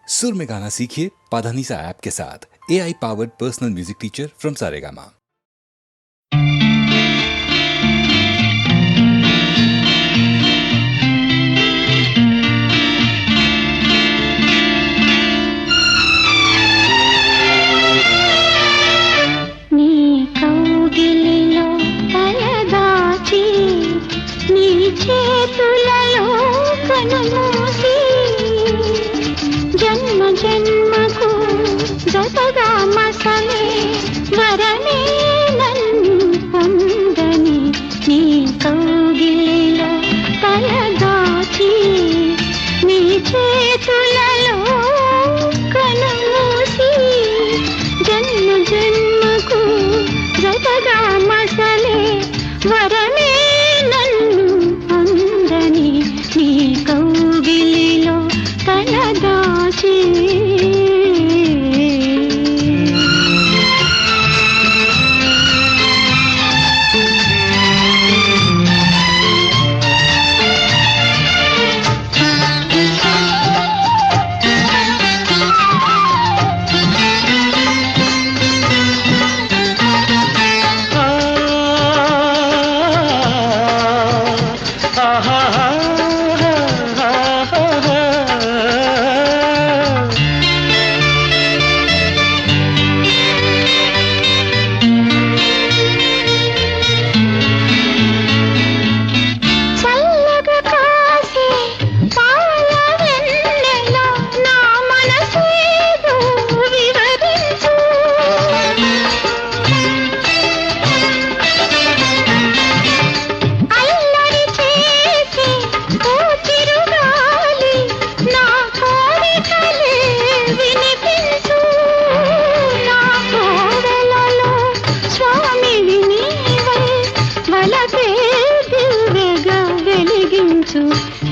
सुर में गाना सीखिए पाधानीसा ऐप के साथ। AI powered personal music teacher from Saregama. జన్మ జన్మకు జతగా మసలే వరమే నన్ను పొందని నీ కౌగిలిలో తలదాచి నీ చేతులలో కనుమూసి జన్మ జన్మకు జతగా మసలే వరమే నన్ను పొందని నీ కౌగిలిలో తలదాచి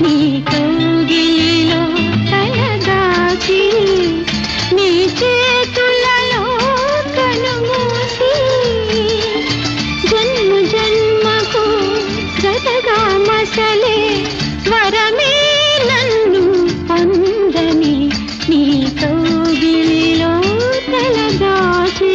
నీ కౌగిలిలో తలదాచి నీ చేతులలో కనుమూసి జన్మ జన్మకు జతగా మసలే వరమే నన్ను పొందని నీ కౌగిలిలో తలదాచి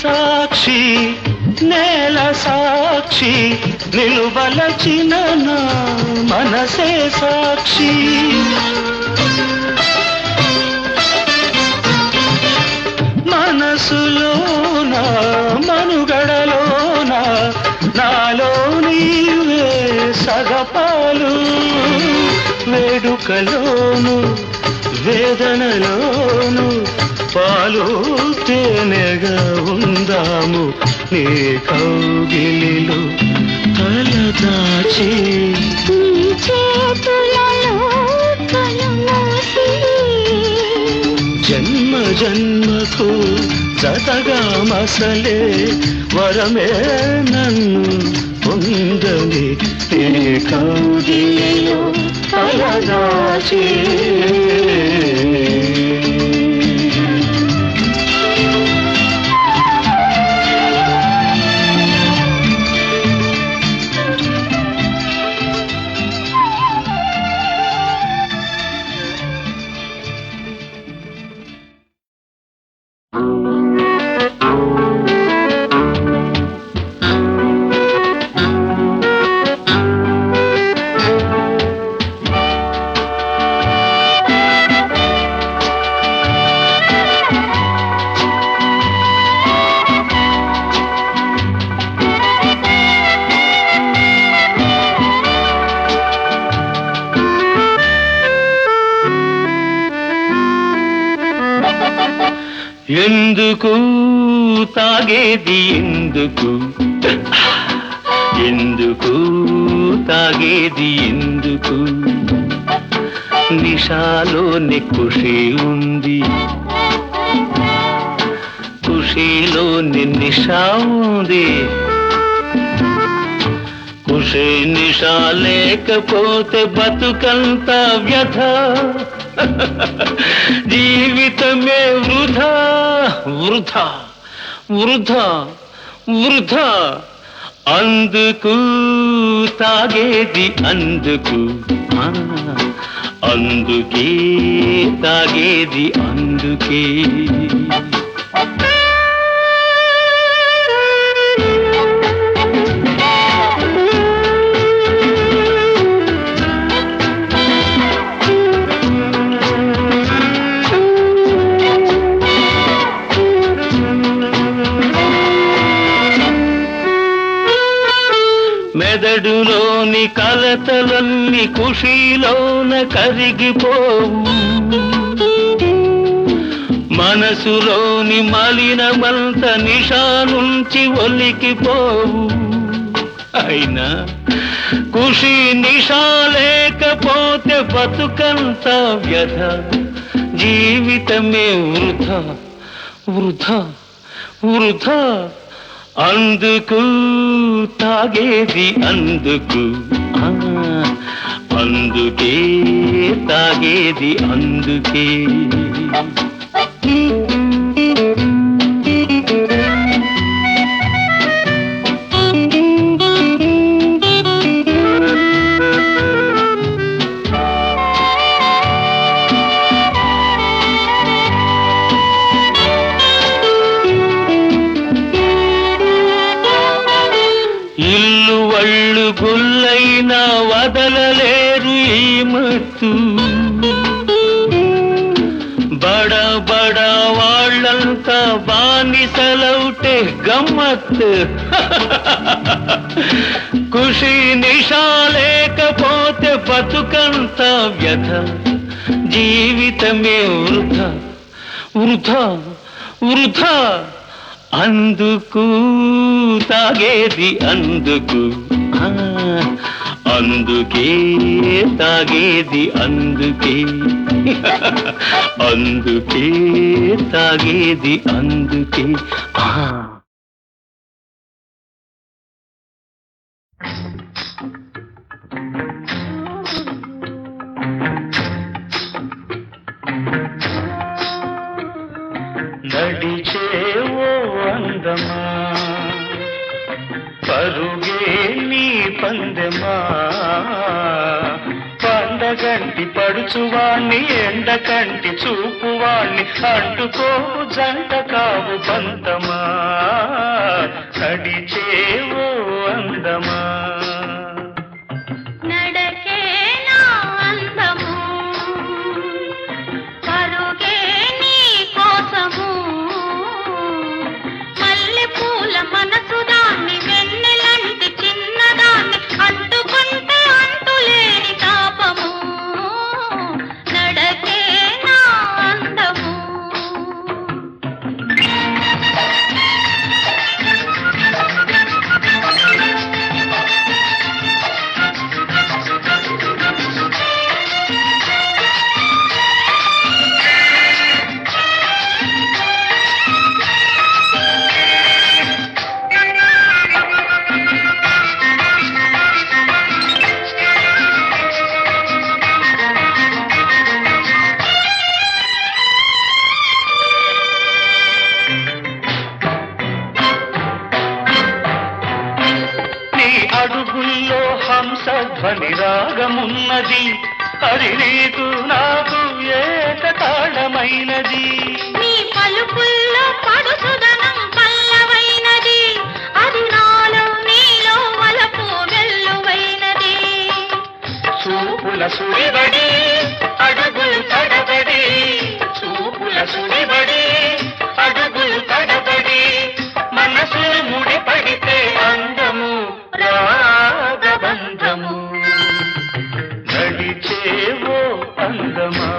సాక్షి నేల సాక్షి నిలువలచిన నా మనసే సాక్షి మనసులోన మనుగడలోన నాలో నీవే సగపాలు వేడుకలోను వేదనలోను పాలు తేనెగా ఉందాము నీ కౌగిలిలో తలదాచి నీ చేతులలో కనుమూసి జన్మ జన్మకు జతగా మసలే వరమే నన్ను పొందని నీ కౌగిలిలో తలదాచి ఎందుకు తాగేది ఎందుకు ఎందుకు తాగేది ఎందుకు నిషాలోని ఖుషి ఉంది ఖుషీలోని నిషా ఉంది ఖుషి నిషా లేకపోతే బతుకంత వ్యథ జీవితమే వృధా వృధా వృధా వృధా అందుకు తాగేది అందుకు అందుకే తాగేది అందుకే మెదడులోని కలతలన్నీ ఖుషీలోన కరిగిపోవు మనసులోని మలినమంత నిషా నుంచి ఒలికిపోవు అయినా ఖుషి నిషా లేకపోతే బతుకంత వ్యథ జీవితమే వృధా వృధా వృధా అందుకు తాగేది అందుకు అందుకే తాగేది అందుకే ఇల్లు వళ్ళు గుల్లైనా వదలలేరు ఈ మత్తు బడ బడ వాళ్ళంతా బానిసలవుటే గమ్మత్తు ఖుషి నిషా లేకపోతే బతుకంత వ్యథ జీవితమే వృధా వృధా వృధా అందుకు తాగేది అందుకు అందుకే తాగేది అందుకే అందుకే తాగేది అందుకే నడిచేవో అందమా పరుగే నీ పందెమా పండగంటి పడుచువాణ్ణి ఎండకంటి చూపువాణ్ణి అంటుకోవు జంట కావు బంతమా నడిచేవో అందమా మనసు దాన్ని వెన్నెలంటి చిన్నదాన్ని అంటుకుంటే అంటులేని తాపము నడకే నా అందము అడుగుల్లో హంసధ్వని రాగమున్నది అది నీకు నాకు ఏకతాళమైనది నీ పలుకుల్లో పడుసుదనం పల్లవైనది అది నాలో నీలో వలపు వెల్లువైనది చూపుల సుడిబడి అడుగులు తడబడి చూపుల సుడిబడి అడుగులు తడబడి మనసులు ముడిపడితే అందము రాగబంధము నడిచేవో అందమా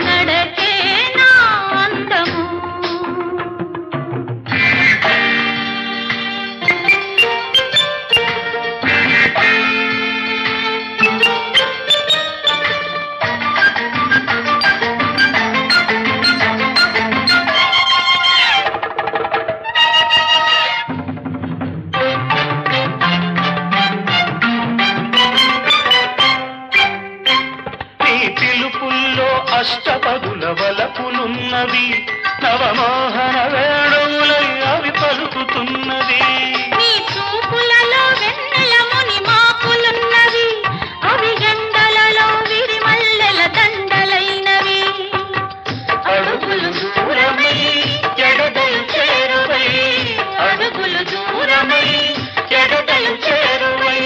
నడకే నా అందము పలుకుతున్నవి నవమోహన వేణువులై అవి పలుకుతున్నది నీ చూపులలో వెన్నెల ముని మాపులున్నవి అవి ఎండలలో విరిమల్లెల దండలైనవి అడుగులు దూరమై ఎడదలు చేరువై అడుగులు దూరమై ఎడదలు చేరువై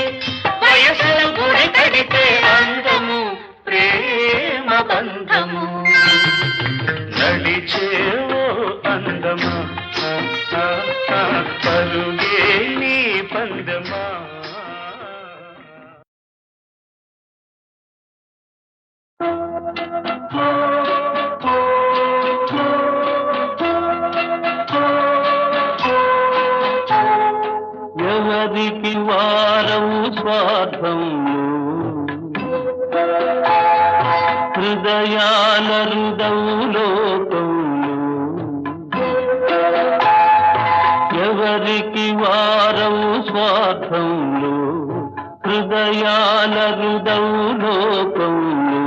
వయసులు గుడి కడితే అందము ప్రేమ బంధము నడిచేవో అందమా పరుగే నీ పందమా ఎవరికి వారవు స్వార్థంలో హృదయాల హృదవులోకంలో ఎవరికి వారవు స్వార్థంలో హృదయాల హృదవులోకంలో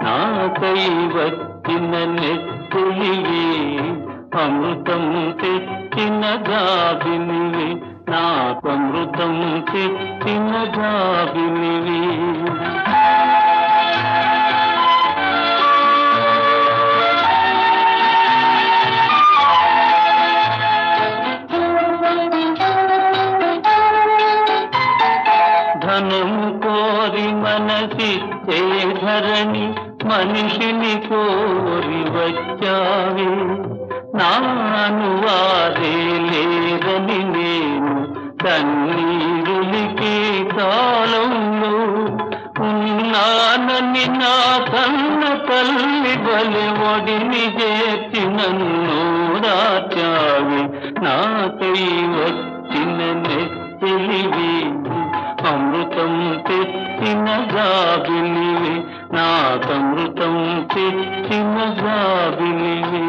నాకై వచ్చిన నెత్తులివి అమృతం తెచ్చిన గాబినివి నాకమృతం తెచ్చిన గాబినివి ధనము కోరి మనసిచ్చే ధరణి మనిషిని కోరి వచ్చావే నాను వారే లేదని నేను కన్నీరులికి కాలంలో ఉన్నానని నా కన్న తల్లి బలి ఒడిని చేర్చి నన్ను రాచావి నాకై వచ్చిన నెత్తిలివి అమృతం తెచ్చిన గాబిలివి నాకమృతం తెచ్చిన గాబిలివి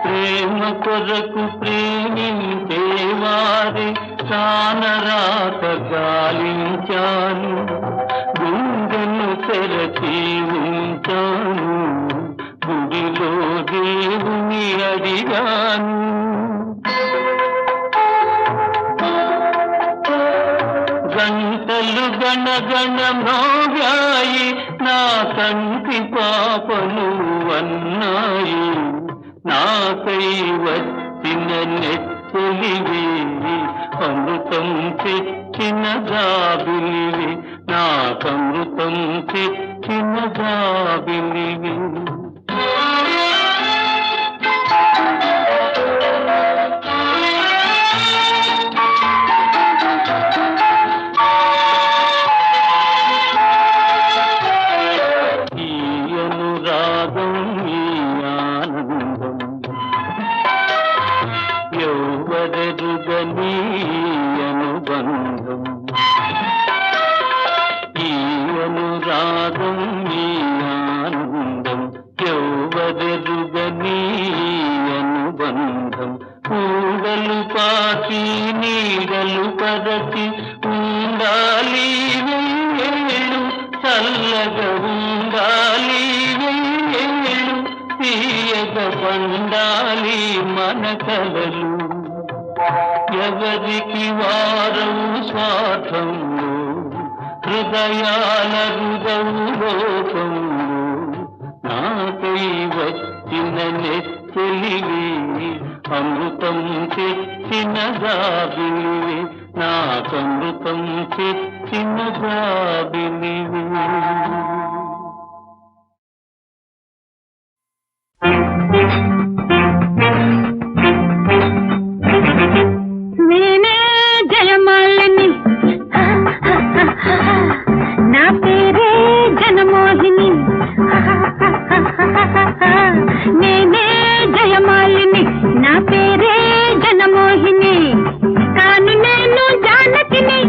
ప్రేమ కొరకు ప్రేమించేవారి కానరాక గాలించాను గుండెను తెరచి ఉంచాను గుడిలో దేవుని అడిగాను గంటలు గణగణ మ్రోగాయి నా కంటి పాపలు అన్నాయి నాకై వచ్చిన నెత్తులివి అమృతం తెచ్చిన గాబిలివి నాకమృతం తెచ్చిన గాబిలివి ఈ అనురాగం ఈ ఆనందం ఎవ్వరెరుగని అనుబంధం ఈ అనురాగం ఈ ఆనందం ఎవ్వరెరుగని అనుబంధం ఊడలు పాటి నీడలు పరచి ఉండాలి వేళు చల్లగా ఉండాలి వేళు తీయగ పండాలి మన కలలు ఎవరికి వారవు స్వార్థంలో హృదయాల హృదవులోకంలో నాకై వచ్చిన నెత్తులివి అమృతం తెచ్చిన గాబిలివి నాకమృతం తెచ్చిన గాబిలివి నేనే జయమాలిని నా పేరే జనమోహిని నేనే జయమాలిని నా పేరే జనమోహిని తాను నేను జానకిని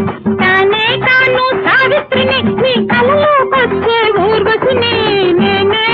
తానే తాను సావిత్రిని నీ కలలో వచ్చే ఊర్వశిని నేనే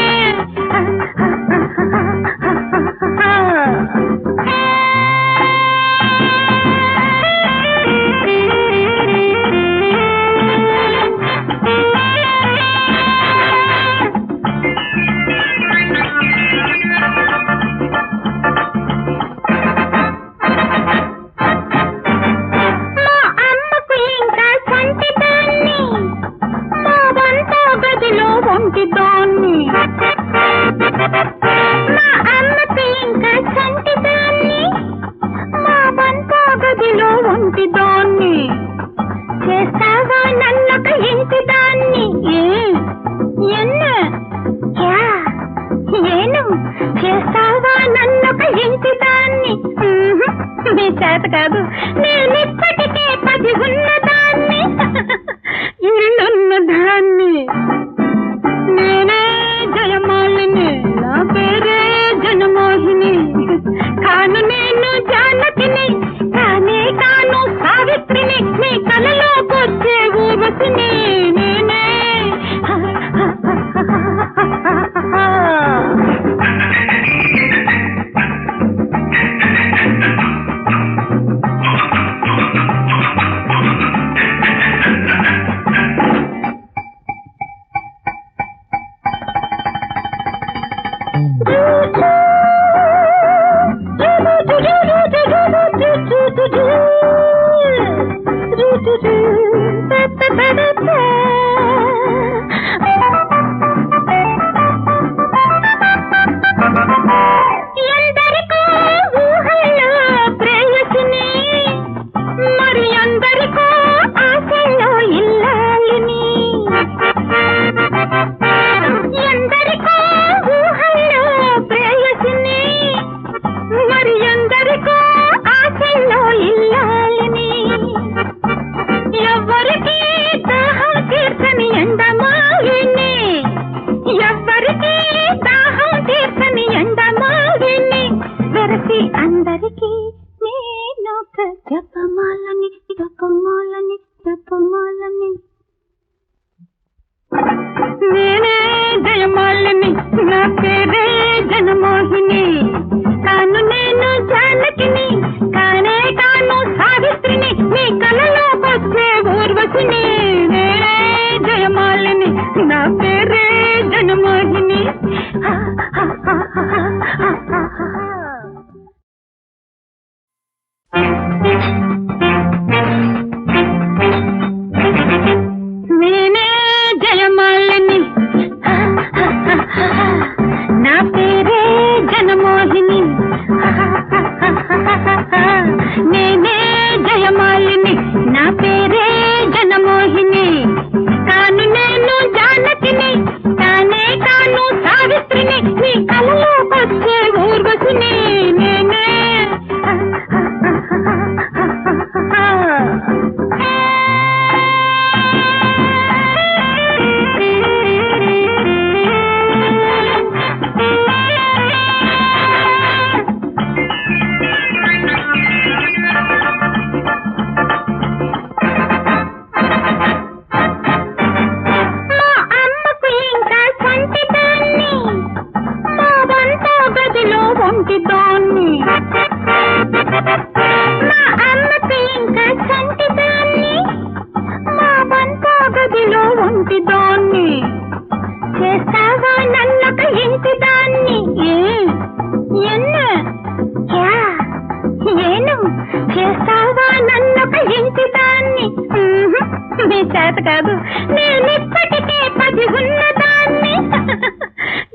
ఎన్న ఏను చేస్తావా నన్నొక ఇంటి దాన్ని మీ చేత కాదు నేనిప్పటికే 10 ఉన్న దాన్ని ఇల్లున్న దాన్ని నేనే జయమాలిని నా పేరే జనమోహిని కాను నేను జానకిని కానే కాను సావిత్రిని నీ కలలోకొచ్చే ఊర్వశిని నేనే ఎందరికో ఊహల్లో ప్రేయసిని మరి అందరికో ఆశల్లో ఇల్లాలిని ఎందరికో ఊహల్లో ప్రేయసిని మరి ఎందరికో ఆశల్లో ఇల్లాలిని ఎవ్వరికీ దాహం తీర్చని ఎండమాలిని ఎవ్వరికీ దాహం తీర్చని ఎండమాలిని వెరసి అందరికీ నేనొక జపమాలని జపమాలని జపమాలని నేనే జయమాలిని నా పేరే జనమోహిని కాను నేను జానకిని కానే కాను సావిత్రిని నీ కలలోకొచ్చే ఊర్వశిని నేనే జయమాలిని నా పేరే జనమోహిని నేనే జయమాలిని నా పేరే జనమోహిని నేనే జయమాలిని నా పేరే జనమోహిని కాను నేను జానకిని కానే కాను సావిత్రిని నీ కలలోకొచ్చే ఊర్వశిని నేనే మా అమ్మకి ఇంకా సంటిదాన్ని మా బంతా గదిలో ఒంటిదాన్ని చేస్తావా నన్నొక ఇంటి దాన్ని ఎన్న ఏను చేస్తావా నన్నొక ఇంటి దాన్ని మీ చేత కాదు నేనిప్పటికే 10 ఉన్న దాన్ని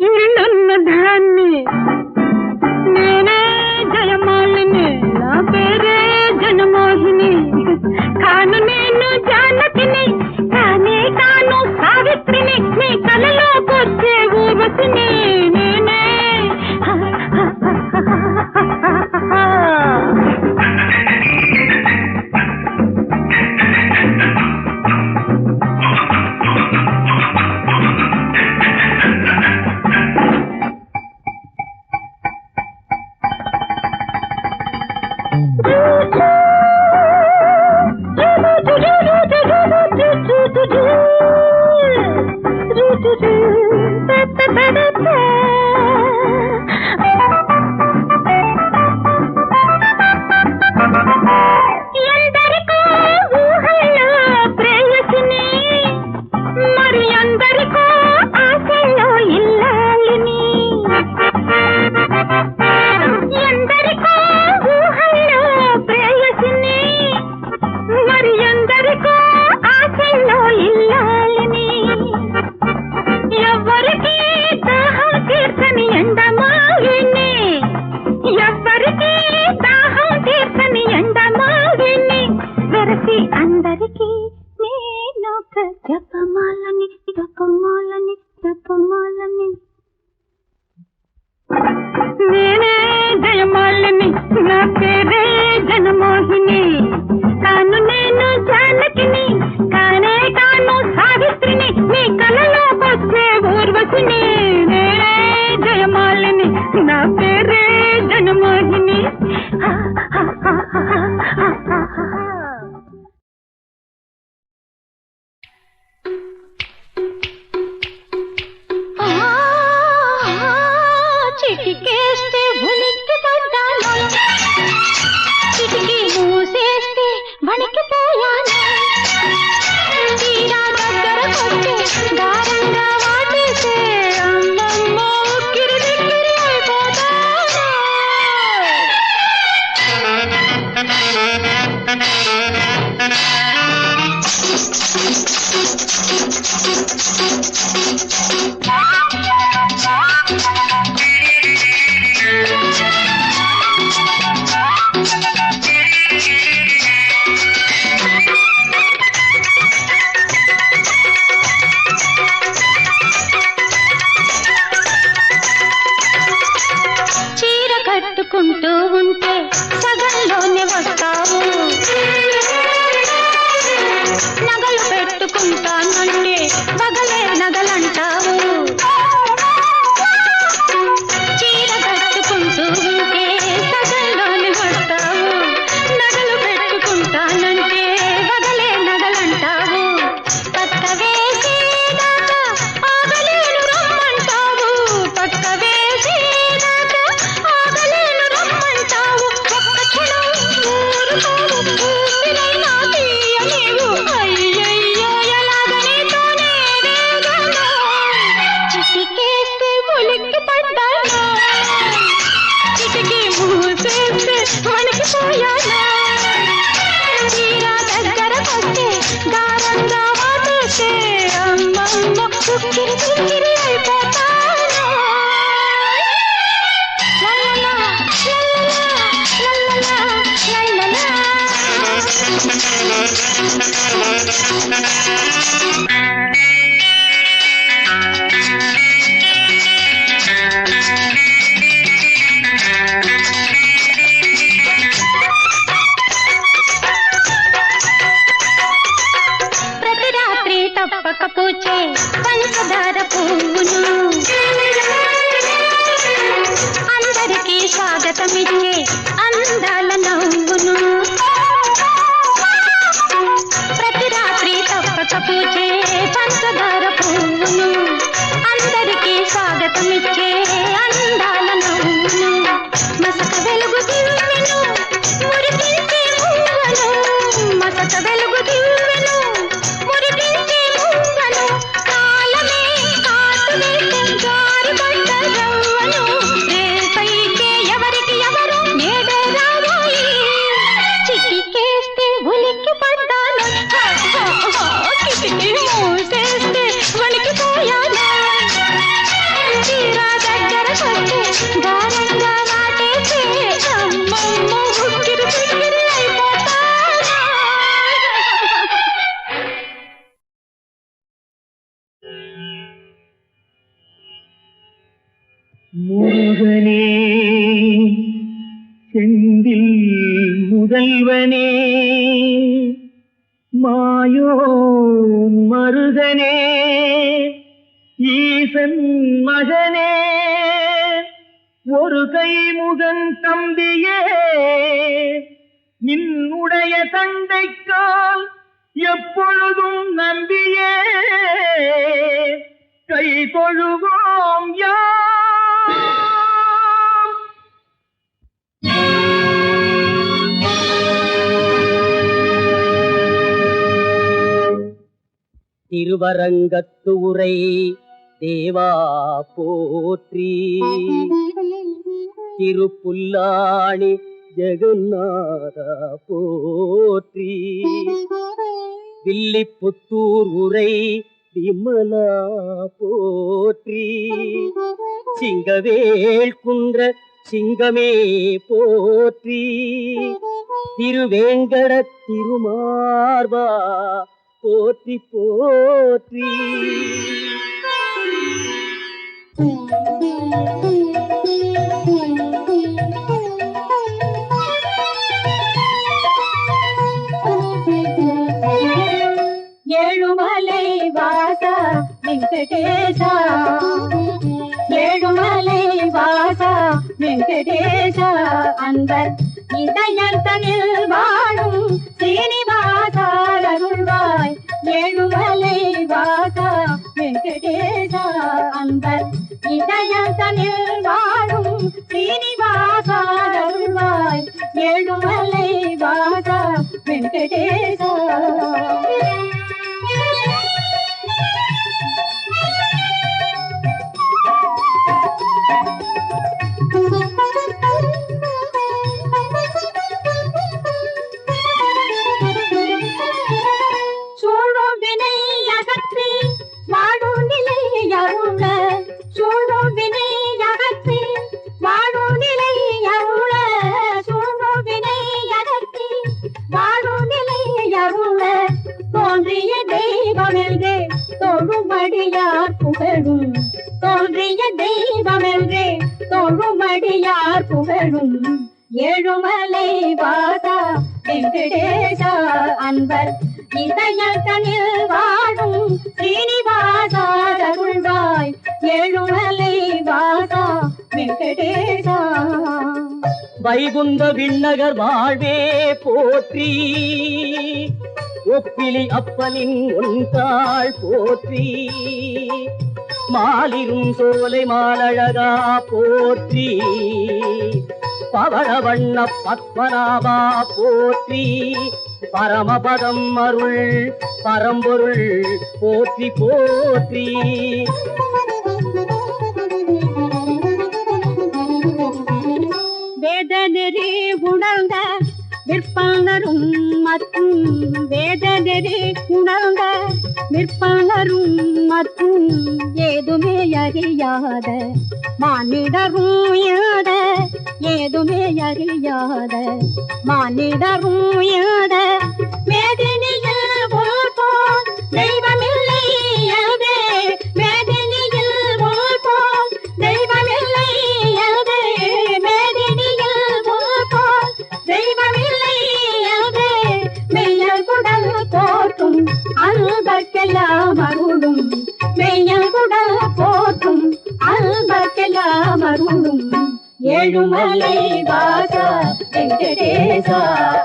ఇల్లున్న దాన్ని నేనే జయమాలిని నా పేరే జనమోహిని కాను నేను జానకిని కానే కాను సావిత్రిని నీ కలలోకొచ్చే ఊర్వశిని నేనే ఎందరికో ఊహల్లో ప్రేయసిని మరి అందరికో ఆశల్లో ఇల్లాలిని ఎందరికో ఊహల్లో ప్రేయసిని మరి ఎందరికో ఆశల్లో ఇల్లాలిని ఎవ్వరికీ దాహం తీర్చ కట్టుకుంటూ ఉంటే సగంలోనే వస్తావు, నగలు పెట్టుకుంటానంటే పగలే నగలంటావు. చీర కట్టుకుంటూ ఉంటే సగంలోనే వస్తావు, నగలు పెట్టుకుంటానంటే పగలే నగలంటావు. పక్క వేసేదాకా ఆగలేను రమ్మంటావు, పక్క వేసేదాకా ఆగలేను రమ్మంటావు. ఒక్క క్షణం ఊరుకోవు, ఊపిరైనా తీయలేవు. అయ్యయ్యో ఎలాగ నీతోనే వేగను, చిటికేస్తే ఉలిక్కి పడ్డాను, చిటికి మూసేస్తే వణికిపోయాను. తీరా దగ్గరకొస్తే గారంగా వాటేస్తే అమ్మమ్మ ఉక్కిరి బిక్కిరి అయిపోతాను. లల్లలా, లల్లలా, లల్లలా, ప్రతి రాత్రి తప్పక పూచే పంచదార పువ్వును, అందరికీ స్వాగతమిచ్చే అందాల నవ్వును. ప్రతి రాత్రి తప్పక పూచే పంచదార పువ్వును, అందరికీ స్వాగతమిచ్చే అందాల నవ్వును. మసక వెలుగు దివ్వెను మురిపించే పువ్వును, మసక వెలుగు దివ్వెను మురిపించే పువ్వును. కాలమే కాటు వేసే జారి పడ్డ రవ్వను, రేపైతే ఎవరికి ఎవరు మేడే రాబోయి. చిటికేస్తే ఉలిక్కి పడ్డాను, కిటికీ మూసేస్తే వణికిపోయాను. తీరా దగ్గరకొస్తే గారంగా వాటేస్తే అమ్మమ్మ ఉక్కిరి బిక్కిరి అయిపోతాను. முருகனே செந்தில் முதல்வனே மாயோ மருகனே ஈசன் மகனே ஒரு கைமுகன் தம்பியே நின்னுடைய தண்டைக்கால் எப்பொழுதும் நம்பியே கை தொழுவோம் யாம். திருவரங்கத்து உரை தேவா போற்றி, திருப்புல்லாணி ஜெகநாதா போற்றி, வில்லிபுத்தூர் உரை விமலா போற்றி, சிங்கவேல் குன்ற சிங்கமே போற்றி, திருவேங்கட திருமார்பா போற்றி போற்றி. ஏழுமலை வாச வெங்கடேச, ஏழுமலை வாச வெங்கடேச, அன்பர் இதயத்தனில் வாழும் சீனிவாச அருள்வாய். ஏழுமலை வாச வெங்கடேச, அன்பர் இதயத்தனில் வாழும் சீனிவாச அருள்வாய். ஏழுமலை வாச வெங்கடேச. சூழும் வினை அகற்றி வாழும் அருள சூழும் வினை அகற்றி வாழும் நிலை அருள சூழும் வினை அகற்றி வாழும் நிலை அருள தோன்றிய தெய்வமென்றே தொழுமடியார் புகழும் தோன்றிய தெய்வமென்றே தொழுமடியார் புகழும் ஏழுமலை வாசா வெங்கடேசா அன்பர் இதயத்தனில் வாழும் ஸ்ரீனிவாசா அருள்வாய் ஏழுமலை வாசா வெங்கடேசா. வைகுந்த விண்ணகர் வாழ்வே போற்றி ஒப்பிலி அப்பனின் ஒன்றாள் போற்றி மாலிரும் சோலை மாலழகா போற்றி பவளவண்ண பத்மநாபா போற்றி பரமபதம் அருள் பரம்பொருள் போற்றி போற்றி. வேதநெறி உணர்ந்த விற்பனரும் மற்றும் வேதநெறி உணர்ந்த விற்பனரும் மற்றும் ஏதுமே அறியாத மானிடரும் யாத ஏதுமே அறியாத மானிடரும் யாத வேதனையில் போல் தெய்வமில்லை யாதே வேதனையில் போல் தெய்வமில்லை யாதே வேதனையில் போல் தெய்வமில்லை யாதே மெய்யல் குடல் போற்றும் அன்பர்க்கெல்லாம் அருளும் மெய்யல் குடல் போற்றும் அன்பர்க்கெல்லாம் அருளும் ஏழுமலை வாசா வெங்கடேசா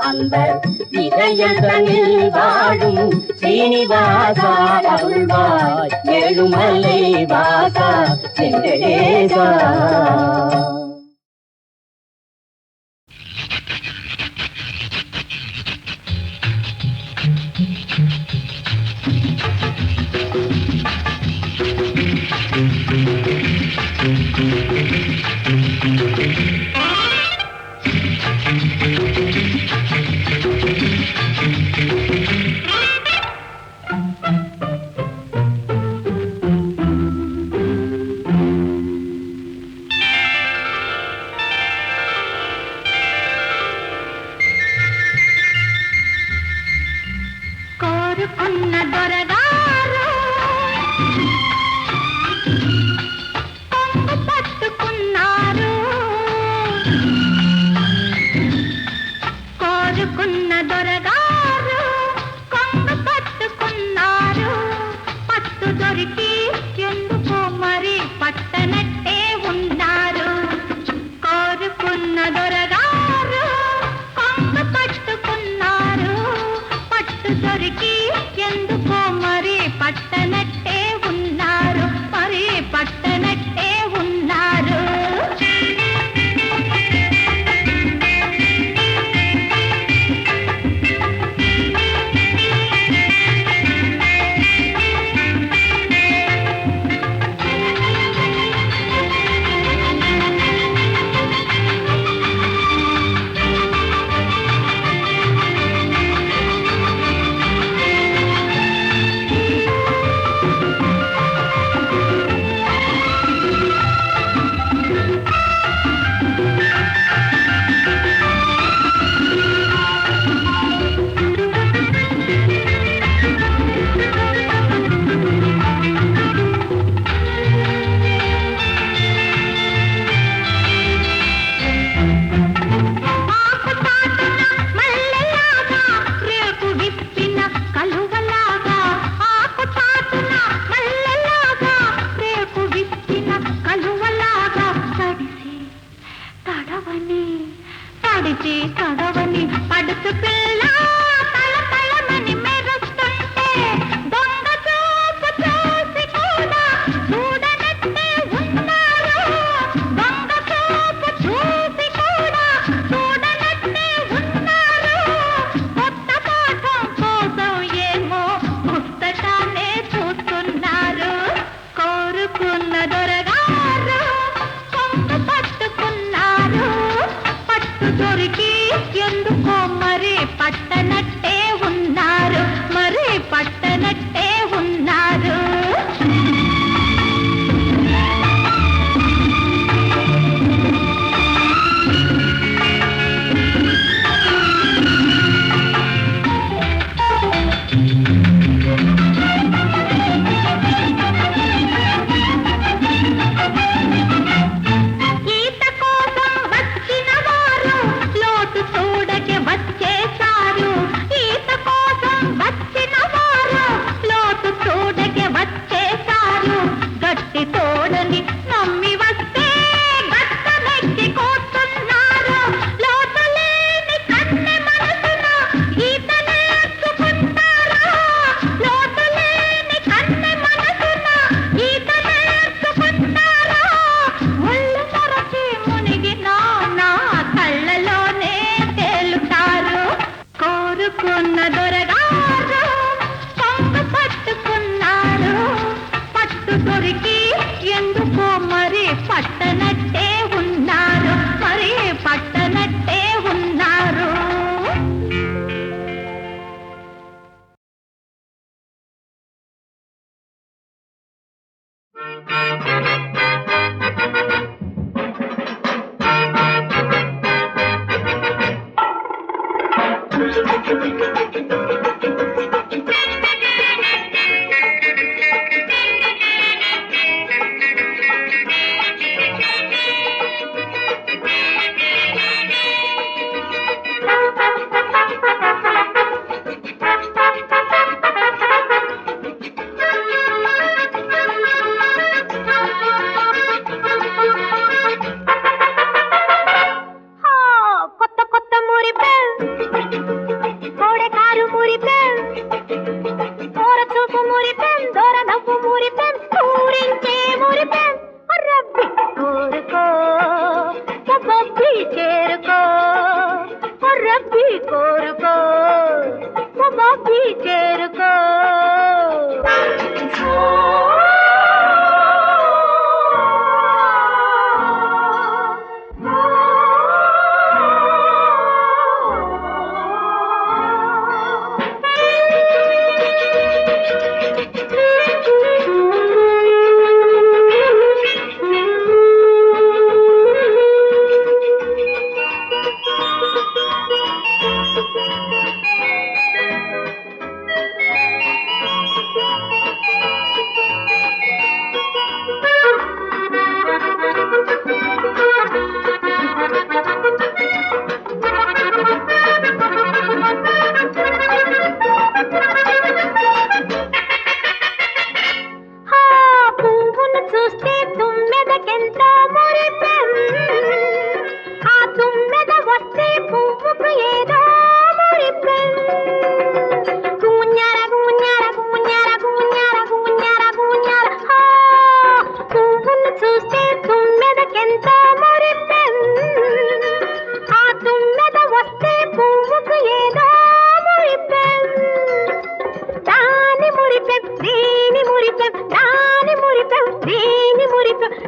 அன்பர் இதயத்தனில் வாழும் ஸ்ரீனிவாசா அருள்வாய் ஏழுமலை வாசா வெங்கடேசா. కోరుకున్న దొరగారు కొంగు పట్టుకున్నారు కోరుకున్న దొరగారు కొంగు పట్టుకున్నారు పట్టు దొరికి ఎందుకో మరి పట్టనట్టే ఉన్నారు కోరుకున్న దొరగారు కొంగు పట్టుకున్నారు పట్టు దొరికి ఎందుకో మరి పట్టనట్టే ఉన్నారు మరి పట్టనట్టే ఉన్నారు. కంటి తోడని నమ్మి వస్తే గట్టమెక్కి కూర్చున్నారు. లోతులేని కన్నె మనసున ఈత నేర్చుకుంటారు. లోతులేని కన్నె మనసున ఈత నేర్చుకుంటారు. ముళ్ళు మరచి మునిగిన నా కళ్ళలోనే తేలుతారు. కోరుకున్న దొరగారు కొంగు పట్టుకున్నారు. పట్టు దొరికి ఎందుకో మరి పట్టనట్టే ఉన్నారు. మరి పట్టనట్టే ఉన్నారు. కొత్త కొత్త మురిపెం కోడెకారు మురిపెం దూర చూపు మురిపెం దూర నవ్వు మురిపెం ఊరించే మురిపెం రబ్బి కోరుకో బొబ్బి చేరుకో రబ్బి కోరుకో బొబ్బి చేరుకో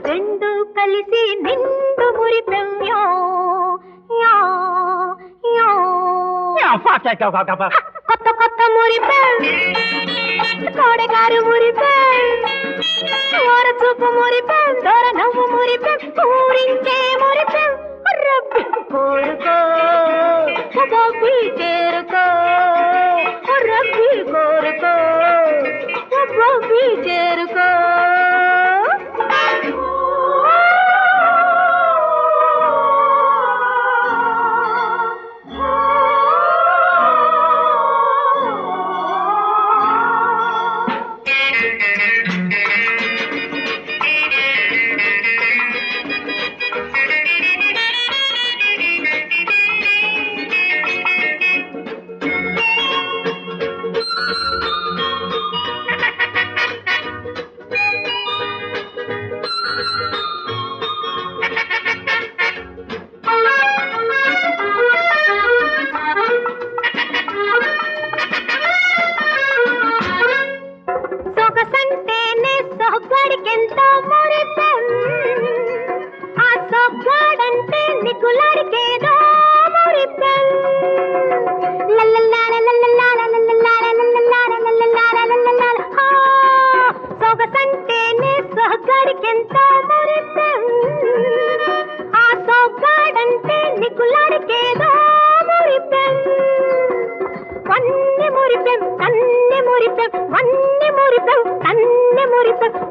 రెండు కలిసి నిండు మురిపెం కొత్త కొత్త మురిపెం కోడెగారు మురిపెం ఓర చూపు మురిపెం దూర నవ్వు మురిపెం ఊరించే మురిపెం రబ్బి కోరుకో బొబ్బి చేరుకో రబ్బి కోరుకో బొబ్బి చేరుకో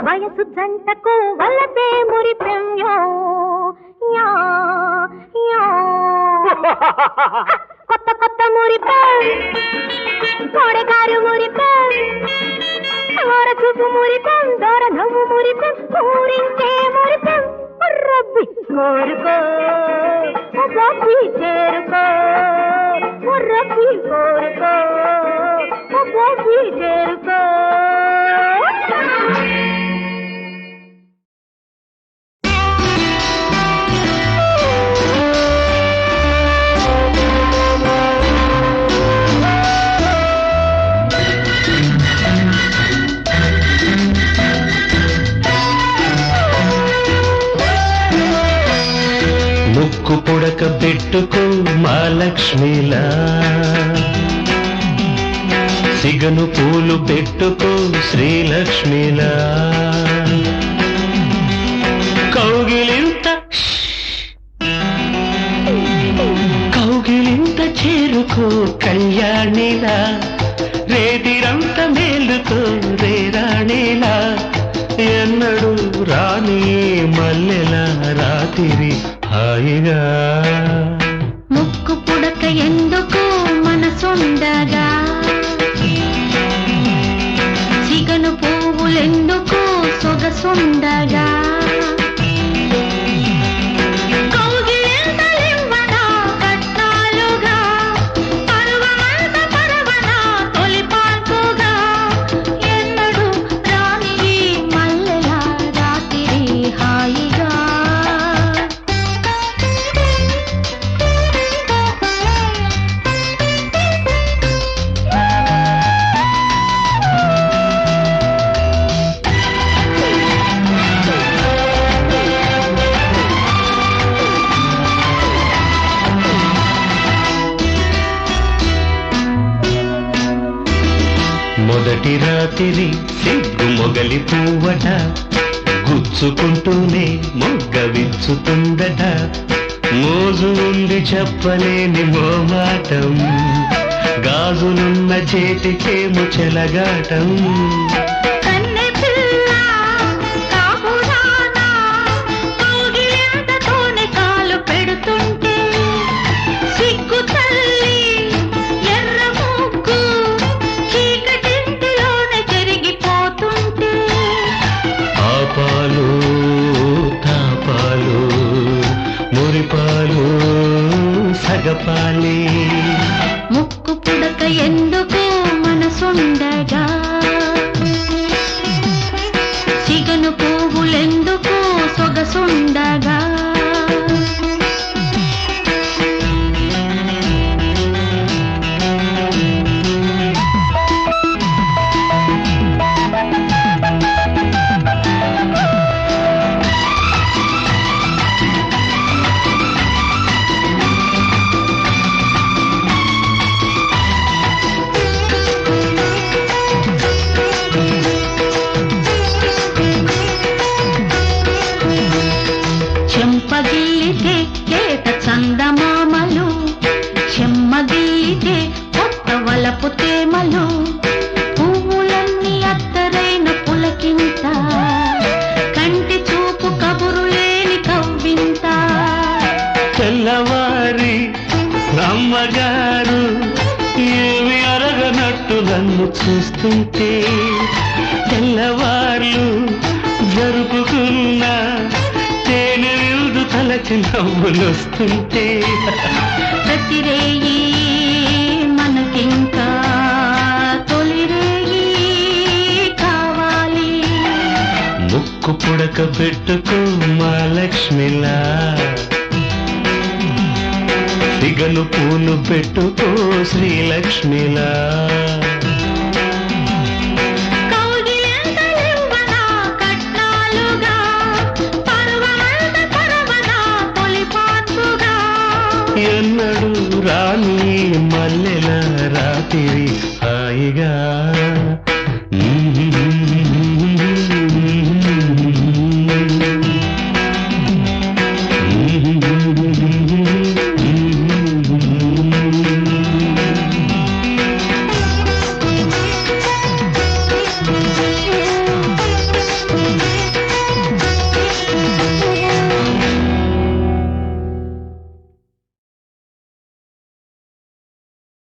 వయసు జంటకు వలపే మురిపెం కొత్త కొత్త మురిపెం కోడెగారు మురిపెం ఓర చూపు మురిపెం దూర నవ్వు మురిపెం కోరుకో బాబీ చేరుకో రబ్బీ కోరుకో బాబీ చేరుకో. ముక్కు పుడక పెట్టుకో మా లక్ష్మిలా, సిగను పూలు పెట్టుకో శ్రీలక్ష్మిలా, కౌగిలింత కౌగిలింత చేరుకో కళ్యాణిలా, రేతిరంత మేలుకో రేరాణిలా, ఎన్నడు రాణి మల్లెల రాత్రి హాయిగా. ముక్కు పుడక ఎందుకు మనసుండగా, సిగను పువ్వులెందుకు సొగసుండగా, మొదటి రాత్రి సిగ్గు మొగలి పువ్వట, గుచ్చుకుంటూనే మొగ్గ విచ్చుతుందట, మోజు ఉంది చెప్పలేని మోమాటం, గాజులున్న చేతికేమో చెలగాటం. సగపాలి ముక్కు పుడక ఎందుకు మనసుండగా, సిగను పువ్వులెందుకు సొగసుండగా, చెంపగిల్లితే కేట చందమామలు, చెమ్మగిల్లితే కొత్త వలపు తేమలు, పువ్వులన్నీ అత్తరైన పులకింత, కంటి చూపు కబురు లేని కవ్వింత. తెల్లవారి నమ్మగారు ఏమి అరగనట్టు నన్ను చూస్తుంటే, తెల్లవార్లు జరుపుకున్న తేనె విందు తలకి నవ్వులొస్తుంటే, ప్రతిరేయి మనకింకా తొలిరేయి కావాలి. ముక్కు పుడక పెట్టుకో మా లక్ష్మిలా, సిగను పూలు పెట్టుకో శ్రీలక్ష్మిలా, ఎన్నడు రాణి మల్లెల రాత్రి హాయిగా.